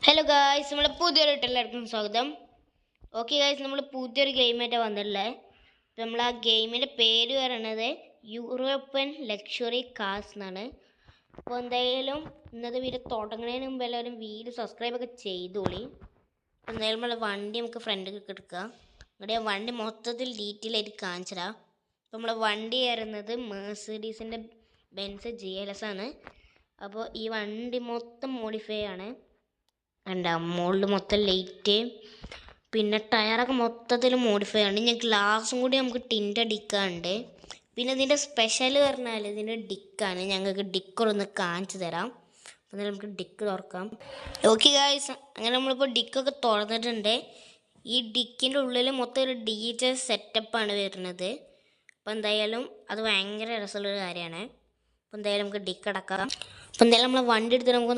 Hello guys, നമ്മളെ പുതിയൊരു എല്ലാവർക്കും സ്വാഗതം. ഓക്കെ ഗായ്സ്, നമ്മൾ പുതിയൊരു ഗെയിമായിട്ട് വന്നിട്ടുള്ളത്. നമ്മൾ ആ ഗെയിമിൻ്റെ പേര് പറയണത് യൂറോപ്യൻ ലക്ഷറി കാർസ് എന്നാണ്. അപ്പോൾ എന്തായാലും ഇന്നത്തെ വീഡിയോ തുടങ്ങുന്നതിന് മുമ്പ് എല്ലാവരും വീഡിയോ സബ്സ്ക്രൈബൊക്കെ ചെയ്തോളി. അപ്പോൾ എന്തായാലും നമ്മളെ വണ്ടി നമുക്ക് ഫ്രണ്ടിൽ എടുക്കുക. ഇവിടെ വണ്ടി മൊത്തത്തിൽ ഡീറ്റെയിൽ ആയിട്ട് കാണിച്ചതാ. അപ്പോൾ നമ്മളെ വണ്ടി കയറുന്നത് മെഴ്സിഡീസിൻ്റെ ബെൻസ് GLS ആണ്. അപ്പോൾ ഈ വണ്ടി മൊത്തം മോഡിഫൈ ആണ്. മുകളിൽ മൊത്തം ലൈറ്റ്, പിന്നെ ടയറൊക്കെ മൊത്തത്തിൽ മോഡിഫൈ ആണ്. ഞാൻ ഗ്ലാസും കൂടി നമുക്ക് ടിൻ്റ് അടിക്കാറുണ്ട്. പിന്നെ ഇതിൻ്റെ സ്പെഷ്യൽ പറഞ്ഞാൽ ഇതിൻ്റെ ഡിക്കാണ്. ഞങ്ങൾക്ക് ഡിക്കൊന്ന് കാണിച്ചു തരാം. അപ്പോൾ നമുക്ക് ഡിക്ക് തുറക്കാം. ഓക്കെ ഗായ്സ്, അങ്ങനെ നമ്മളിപ്പോൾ ഡിക്കൊക്കെ തുറന്നിട്ടുണ്ട്. ഈ ഡിക്കിൻ്റെ ഉള്ളിൽ മൊത്തം ഒരു DJ സെറ്റപ്പാണ് വരുന്നത്. അപ്പോൾ എന്തായാലും അത് ഭയങ്കര രസമുള്ളൊരു കാര്യമാണ്. അപ്പോൾ എന്തായാലും നമുക്ക് ഡിക്ക് അടക്കാം. അപ്പോൾ എന്തായാലും നമ്മൾ വണ്ടി എടുത്ത് നമുക്കൊന്ന്